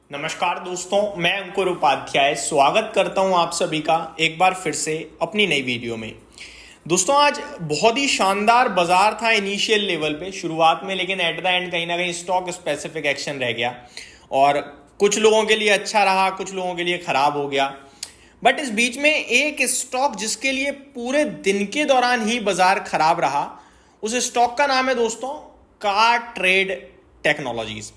नमस्कार दोस्तों, मैं अंकुर उपाध्याय स्वागत करता हूं आप सभी का एक बार फिर से अपनी नई वीडियो में। दोस्तों, आज बहुत ही शानदार बाजार था इनिशियल लेवल पे शुरुआत में, लेकिन एट द एंड कहीं ना कहीं स्टॉक स्पेसिफिक एक्शन रह गया और कुछ लोगों के लिए अच्छा रहा, कुछ लोगों के लिए खराब हो गया। बट इस बीच में एक स्टॉक जिसके लिए पूरे दिन के दौरान ही बाजार खराब रहा, उस स्टॉक का नाम है दोस्तों कार्ट्रेड टेक्नोलॉजीज।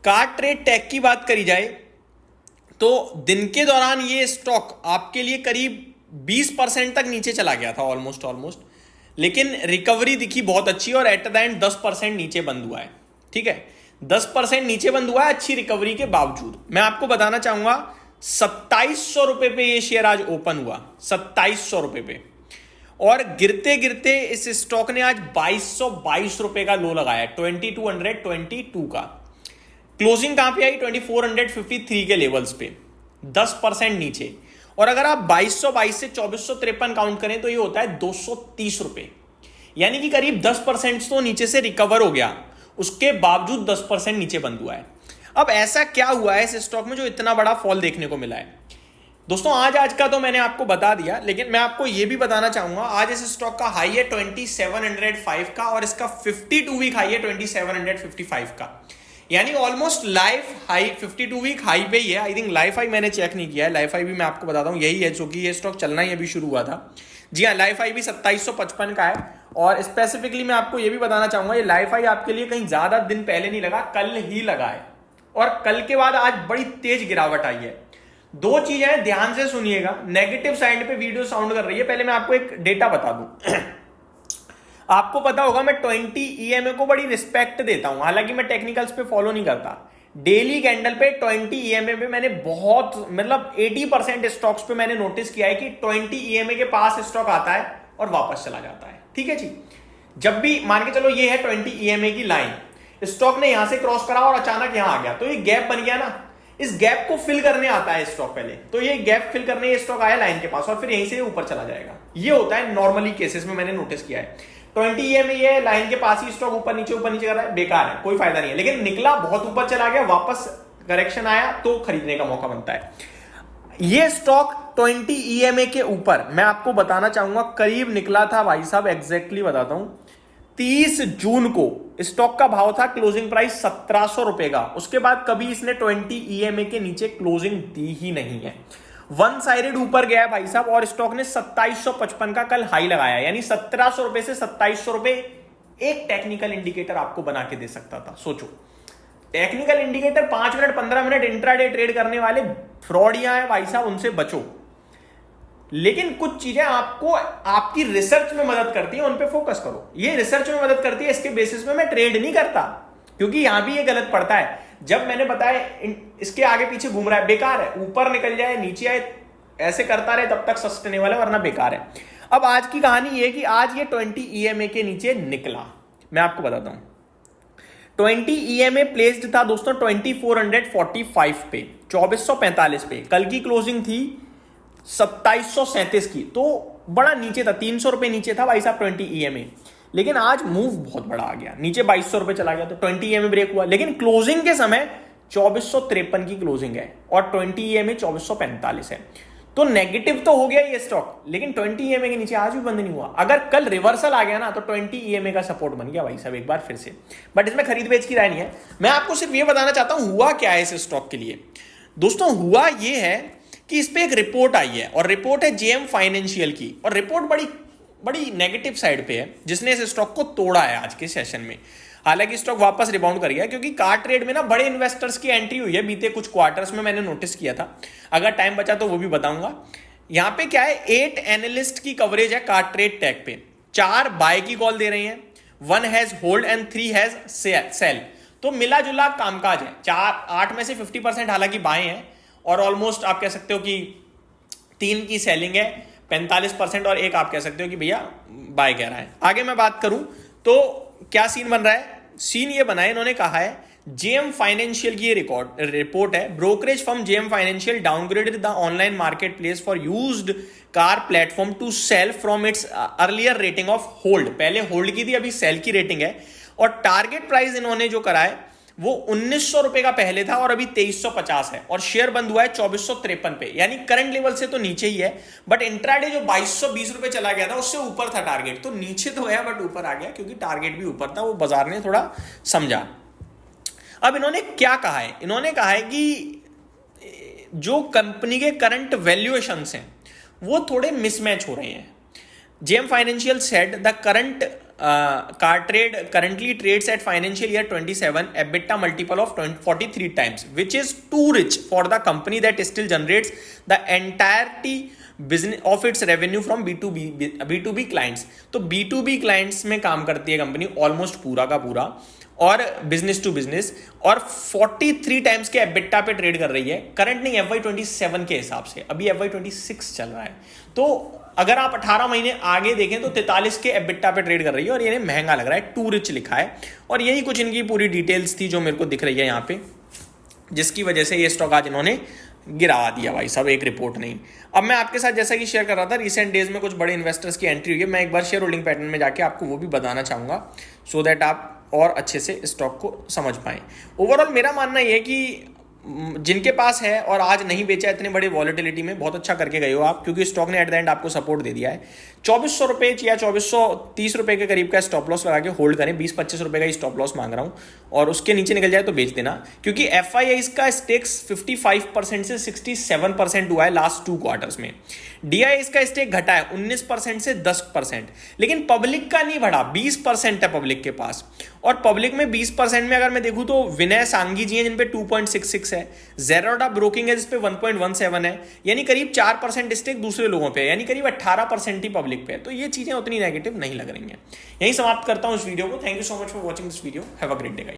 कार्ट्रेड टेक की बात करी जाए तो दिन के दौरान ये स्टॉक आपके लिए करीब 20% तक नीचे चला गया था, ऑलमोस्ट। लेकिन रिकवरी दिखी बहुत अच्छी और एट द एंड 10% नीचे बंद हुआ है। ठीक है, 10% नीचे बंद हुआ है अच्छी रिकवरी के बावजूद। मैं आपको बताना चाहूंगा 2700 रुपए पे ये शेयर आज ओपन हुआ, 2700 रुपए पे, और गिरते गिरते इस स्टॉक ने आज 2222 रुपए का लो लगाया, 2222 का। क्लोजिंग कहां पे आई? 2453 के लेवल्स पे, 10% नीचे। और अगर आप 2222 से 2453 काउंट करें तो ये होता है 230 रुपए, यानी कि करीब 10% तो नीचे से रिकवर हो गया, उसके बावजूद 10% नीचे बंद हुआ है। अब ऐसा क्या हुआ है इस स्टॉक में जो इतना बड़ा फॉल देखने को मिला है? दोस्तों, आज का तो मैंने आपको बता दिया, लेकिन मैं आपको यह भी बताना चाहूंगा आज इस स्टॉक का हाई है 2705 का और इसका 52 वीक हाई है 2755 का, यानी almost life high 52 week high पे ही है। आई थिंक लाइफ हाई मैंने चेक नहीं किया है, लाइफ हाई भी मैं आपको बताता हूँ यही है, जो कि ये स्टॉक चलना ही अभी शुरू हुआ था। जी हाँ, लाइफ हाई भी 2755 का है। और स्पेसिफिकली मैं आपको ये भी बताना चाहूंगा ये लाइफ हाई आपके लिए कहीं ज्यादा दिन पहले नहीं लगा, कल ही लगा है, और कल के बाद आज बड़ी तेज गिरावट आई है। दो चीजें हैं, ध्यान से सुनिएगा। नेगेटिव साइड पे वीडियो साउंड कर रही है, पहले मैं आपको एक डेटा बता दूं। आपको पता होगा मैं 20 ईएमए को बड़ी रिस्पेक्ट देता हूं, हालांकि मैं टेक्निकल्स पे फॉलो नहीं करता। डेली कैंडल पे 20 ईएमए पे मैंने बहुत 80% स्टॉक्स पे मैंने नोटिस किया है कि 20 ईएमए के पास स्टॉक आता है और वापस चला जाता है। ठीक है जी, जब भी मान के चलो ये है 20 ईएमए की लाइन, स्टॉक ने यहां से क्रॉस करा और अचानक यहां आ गया, तो ये गैप बन गया ना, इस गैप को फिल करने आता है स्टॉक पहले, तो ये गैप फिल करने ये स्टॉक आया लाइन के पास और फिर यहीं से ऊपर चला जाएगा। ये होता है नॉर्मली केसेस में, मैंने नोटिस किया है। 20 ईएमए ये लाइन के पास ही स्टॉक ऊपर नीचे कर रहा है, बेकार है, कोई फायदा नहीं है। लेकिन निकला बहुत ऊपर चला गया, वापस करेक्शन आया तो खरीदने का मौका बनता है। ये स्टॉक 20 ईएमए के ऊपर मैं आपको बताना चाहूंगा करीब निकला था भाई साहब, एग्जैक्टली बताता हूं, 30 जून को स्टॉक का भाव था क्लोजिंग प्राइस 1700 रुपए का। उसके बाद कभी इसने 20 ईएमए के नीचे क्लोजिंग दी ही नहीं है, वन साइडेड ऊपर गया है भाई साहब, और स्टॉक ने 2755 का कल हाई लगाया, यानी 1700 रुपए से 2700 रुपए एक टेक्निकल इंडिकेटर आपको बना के दे सकता था। सोचो, technical indicator 5 minute 15 minute intraday trade करने वाले फ्रॉडियां हैं भाई साहब, उनसे बचो। लेकिन कुछ चीजें आपको आपकी रिसर्च में मदद करती हैं, उन पे फोकस करो। ये रिसर्च में मदद करती है, इसके बेसिस में मैं ट्रेड नहीं करता, क्योंकि यहां भी ये गलत पड़ता है। जब मैंने बताया इसके आगे पीछे घूम रहा है, बेकार है, ऊपर निकल जाए नीचे आए ऐसे करता रहे तब तक सस्टेनेबल है, वरना बेकार है। अब आज की कहानी ये कि आज ये 20 ईएमए के नीचे निकला। मैं आपको बताता हूं 20 ईएमए प्लेस्ड था दोस्तों 2445 पे, 2445 पे। कल की क्लोजिंग थी 2737 की, तो बड़ा नीचे था, 300 रुपए नीचे था भाई साहब 20 ईएमए। लेकिन आज मूव बहुत बड़ा आ गया, नीचे 2200 रुपए चला गया, तो 20 ईएमए ब्रेक हुआ। लेकिन क्लोजिंग के समय 2453 की क्लोजिंग है और 20 ईएमए 2445 है, तो नेगेटिव तो हो गया ये स्टॉक, लेकिन 20 ईएमए के नीचे आज भी बंद नहीं हुआ। अगर कल रिवर्सल आ गया ना तो 20 ईएमए का सपोर्ट बन गया भाई साहब एक बार फिर से। बट इसमें खरीद बेच की राय नहीं है, मैं आपको सिर्फ ये बताना चाहता हूं हुआ क्या है इस स्टॉक के लिए। दोस्तों, हुआ ये है कि इस पे एक रिपोर्ट आई है, और रिपोर्ट है जेएम फाइनेंशियल की, और रिपोर्ट बड़ी बड़ी नेगेटिव साइड पे है, जिसने इस स्टॉक को तोड़ा है आज के सेशन में। हालांकि स्टॉक वापस रिबाउंड कर गया, क्योंकि कार ट्रेड में ना बड़े इन्वेस्टर्स की एंट्री हुई है बीते कुछ क्वार्टर्स में, मैंने नोटिस किया था। अगर टाइम बचा तो वो भी बताऊंगा। यहां पे क्या है, 8 एनालिस्ट की कवरेज है कार ट्रेड टेक पे, 4 बाय की कॉल दे रही हैं, 1 has hold and 3 has sell. तो मिला जुला कामकाज है, 8 में से 50% हालांकि बाय हैं, और ऑलमोस्ट आप कह सकते हो कि 3 की सेलिंग है 45%, और एक आप कह सकते हो कि भैया बाय कह रहा है। आगे मैं बात करूं तो क्या सीन बन रहा है, सीन ये बना है, इन्होंने कहा है जेएम फाइनेंशियल की ये रिपोर्ट है, brokerage firm JM financial downgraded the online market place for used car platform to sell from its earlier rating of hold. पहले होल्ड की थी, अभी सेल की रेटिंग है, और टारगेट प्राइस इन्होंने जो करा है वो 1900 रुपए का पहले था और अभी 2350 है, और शेयर बंद हुआ है 2453 पे, यानी करंट लेवल से तो नीचे ही है, बट इंट्राडे जो 2220 रुपए चला गया था उससे ऊपर था टारगेट, तो नीचे तो गया बट ऊपर आ गया, क्योंकि टारगेट भी ऊपर था, वो बाजार ने थोड़ा समझा। अब इन्होंने क्या कहा है, इन्होंने कहा है कि जो कंपनी के करंट वैल्यूएशंस हैं वो थोड़े मिसमैच हो रहे हैं। JM Financial said the current car trade currently trades at financial year 27 EBITDA multiple of 43 times, which is too rich for the company that still generates the entirety business of its revenue from B2B clients। तो B2B clients में काम करती है company almost पूरा का पूरा, और business to business, और 43 टाइम्स के एबिटा पे ट्रेड कर रही है। करंट नहीं, FY27 के हिसाब से, अभी FY26 चल रहा है, तो अगर आप 18 महीने आगे देखें तो 43 के एबिटा पे ट्रेड कर रही है, और ये महंगा लग रहा है, टू रिच लिखा है। और यही कुछ इनकी पूरी डिटेल्स थी जो मेरे को दिख रही है यहाँ पे, जिसकी वजह से ये स्टॉक आज इन्होंने गिरा दिया भाई साहब, एक रिपोर्ट नहीं। अब मैं आपके साथ जैसा कि शेयर कर रहा था, रिसेंट डेज में कुछ बड़े इन्वेस्टर्स की एंट्री हुई है, मैं एक बार शेयर होल्डिंग पैटर्न में जाके आपको वो भी बताना चाहूँगा, सो दैट आप और अच्छे से स्टॉक को समझ पाएं। ओवरऑल मेरा मानना यह है कि जिनके पास है और आज नहीं बेचा इतने बड़े वॉलेटिलिटी में, बहुत अच्छा करके गए हो आप, क्योंकि स्टॉक ने एट द एंड आपको सपोर्ट दे दिया है। 2400 रुपये या 2430 रुपये के करीब का स्टॉप लॉस लगा के होल्ड करें, 20-25 रुपये का ही स्टॉप लॉस मांग रहा हूँ, और उसके नीचे निकल जाए तो बेच देना, क्योंकि FIIs का स्टेक्स 55% से 67% हुआ है लास्ट 2 क्वार्टर्स में। DIIs का स्टेक घटा है 19% से 10%, लेकिन पब्लिक का नहीं बढ़ा, 20% है पब्लिक के पास, और पब्लिक में 20% में अगर मैं देखूं तो विनय सांघी जी हैं जिन पे 2.66 है, जेरोडा ब्रोकिंग है जिस पे 1.17 है, यानी करीब 4% स्टेक दूसरे लोगों पे, यानी करीब 18% ही पब्लिक पे है। तो ये चीजें उतनी नेगेटिव नहीं लग रही हैं। यहीं समाप्त करता हूं इस वीडियो को। Thank you so much for watching this video. Have a great day guys.